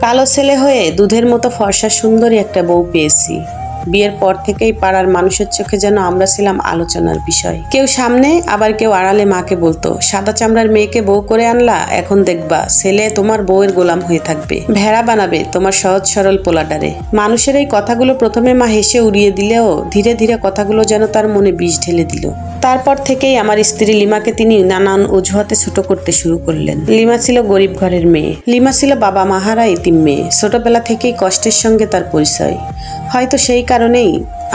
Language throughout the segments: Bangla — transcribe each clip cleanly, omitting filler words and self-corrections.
কালো ছেলে হয়ে দুধের মতো ফর্সা সুন্দরী একটা বউ পেয়েছি। বিয়ের পর থেকেই পাড়ার মানুষের চোখে যেন আমরা ছিলাম আলোচনার বিষয়। কেউ সামনে, আবার কেউ আড়ালে মাকে বলতো, সাদা চামড়ার মেয়েকে বউ করে আনলা, এখন দেখবা ছেলে তোমার বউয়ের গোলাম হয়ে থাকবে, ভেড়া বানাবে তোমার সহজ সরল পোলাডারে। মানুষের এই কথাগুলো প্রথমে মা হেসে উড়িয়ে দিলেও ধীরে ধীরে কথাগুলো যেন তার মনে বিষ ঢেলে দিল। তারপর থেকেই আমার স্ত্রী লিমাকে তিনি নানান অজুহাতে ছোট করতে শুরু করলেন। লিমা ছিল গরিব ঘরের মেয়ে, লিমা ছিল বাবা মাহারা এতিম মেয়ে, ছোটবেলা থেকেই কষ্টের সঙ্গে তার পরিচয়। হয়তো সেই কারণেই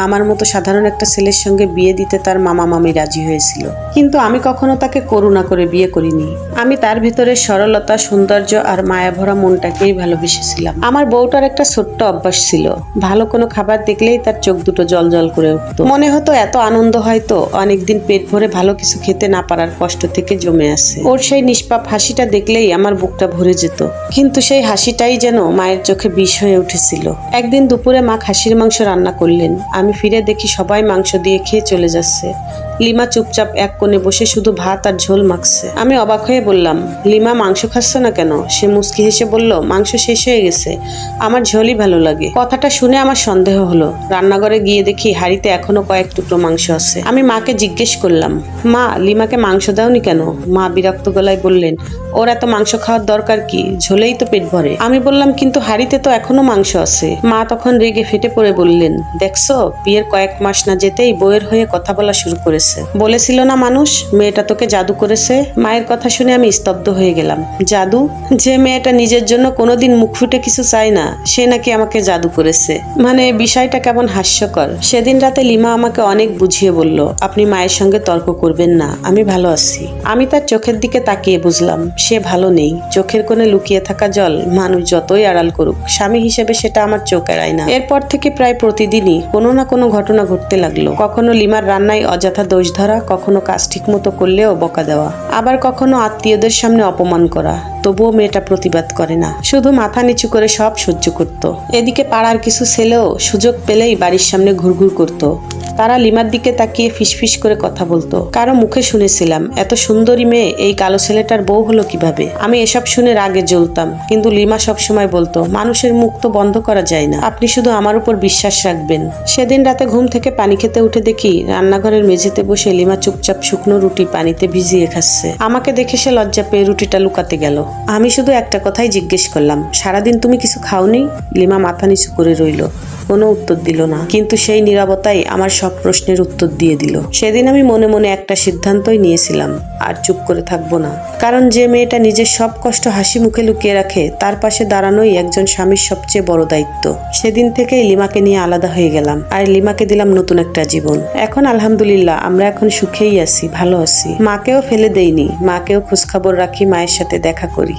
আমার মতো সাধারণ একটা ছেলের সঙ্গে বিয়ে দিতে তার মামা মামি রাজি হয়েছিল। কিন্তু আমি কখনো তাকে করুণা করে বিয়ে করিনি। আমি তার ভিতরে সরলতা, সৌন্দর্য আর মায়া ভরা মনটাকেই ভালোবেসেছিলাম। আমার বউটার একটা ছোট্ট অভ্যাস ছিল, ভালো কোনো খাবার দেখলেই তার চোখ দুটো জল জল করে উঠত। মনে হতো এত আনন্দ হয়তো অনেকদিন পেট ভরে ভালো কিছু খেতে না পারার কষ্ট থেকে জমে আছে। ওর সেই নিষ্পাপ হাসিটা দেখলেই আমার বুকটা ভরে যেত। কিন্তু সেই হাসিটাই যেন মায়ের চোখে বিষ হয়ে উঠেছিল। একদিন দুপুরে মা খাসির মাংস রান্না করলেন। আমি ফিরে দেখি সবাই মাংস দিয়ে খেয়ে চলে যাচ্ছে। লিমা চুপচাপ এক কোণে বসে শুধু ভাত আর ঝোল মাখছে। আমি অবাক হয়ে বললাম, লিমা মাংস খাচ্ছে না কেন? সে মুচকি হেসে বলল, মাংস শেষ হয়ে গেছে, আমার ঝোলই ভালো লাগে। কথাটা শুনে আমার সন্দেহ হলো। রান্নাঘরে গিয়ে দেখি হাঁড়িতে এখনো কয়েক টুকরো মাংস আছে। আমি মাকে জিজ্ঞেস করলাম, মা, লিমাকে মাংস দাওনি কেন? মা বিরক্ত গলায় বললেন, ওর এত মাংস খাওয়ার দরকার কি, ঝোলেই তো পেট ভরে। আমি বললাম, কিন্তু হাঁড়িতে তো এখনো মাংস আছে। মা তখন রেগে ফেটে পড়ে বললেন, দেখছো, বিয়ের কয়েক মাস না যেতেই বউয়ের হয়ে কথা বলা শুরু করেছে। বলেছিল না মানুষ, মেয়েটা তোকে জাদু করেছে। মায়ের কথা শুনে আমি স্তব্ধ হয়ে গেলাম। জাদু? যে মেয়েটা নিজের জন্য কোনোদিন মুখ ফুটে কিছু চায় না, সে নাকি আমাকে জাদু করেছে? মানে বিষয়টা কেমন হাস্যকর। সেদিন রাতে লিমা আমাকে অনেক বুঝিয়ে বলল, আপনি মায়ের সঙ্গে তর্ক করবেন না, আমি ভালো আছি। আমি তার চোখের দিকে তাকিয়ে বুঝলাম সে ভালো নেই। চোখের কোণে লুকিয়ে থাকা জল মানুষ যতই আড়াল করুক, স্বামী হিসেবে সেটা আমার চোখ এড়ায় না। এরপর থেকে প্রায় প্রতিদিনই কোনো না কোনো ঘটনা ঘটতে লাগলো। কখনো লিমার রান্নায় অযথা দোষ ধরা, কখনো কাজ ঠিক মতো করলেও বকা দেওয়া, আবার কখনো আত্মীয়দের সামনে অপমান করা। তবুও মেয়েটা প্রতিবাদ করে না, শুধু মাথা নিচু করে সব সহ্য করত। এদিকে পাড়ার কিছু ছেলেও সুযোগ পেলেই বাড়ির সামনে ঘুরঘুর করত। তারা লিমার দিকে তাকিয়ে ফিসফিস করে কথা বলতো। কারো মুখে শুনেছিলাম, এত সুন্দরী মেয়ে এই কালো ছেলেটার বউ হলো কিভাবে। আমি এসব শুনে রাগে জ্বলতাম, কিন্তু লিমা সবসময় বলতো, মানুষের মুখ তো বন্ধ করা যায় না, আপনি শুধু আমার উপর বিশ্বাস রাখবেন। সেদিন রাতে ঘুম থেকে পানি খেতে উঠে দেখি রান্নাঘরের মেঝেতে বসে লিমা চুপচাপ শুকনো রুটি পানিতে ভিজিয়ে খাচ্ছে। আমাকে দেখে সে লজ্জা পেয়ে রুটিটা লুকাতে গেল। আমি শুধু একটা কথাই জিজ্ঞেস করলাম, সারাদিন তুমি কিছু খাওনি? লিমা মাথা নিচু করে রইল, কোনো উত্তর দিল না। কিন্তু সেই নীরবতাই আমার সব প্রশ্নের উত্তর দিয়ে দিল। সেদিন আমি মনে মনে একটা সিদ্ধান্তই নিয়েছিলাম, আর চুপ করে থাকবো না। কারণ যে মেয়েটা নিজের সব কষ্ট হাসি মুখে লুকিয়ে রাখে, তার পাশে দাঁড়ানোই একজন স্বামীর সবচেয়ে বড় দায়িত্ব। সেদিন থেকেই লিমাকে নিয়ে আলাদা হয়ে গেলাম, আর লিমাকে দিলাম নতুন একটা জীবন। এখন আলহামদুলিল্লাহ আমরা এখন সুখেই আছি, ভালো আছি। মাকেও ফেলে দেইনি, মাকেও খোঁজখবর রাখি, মায়ের সাথে দেখা করি।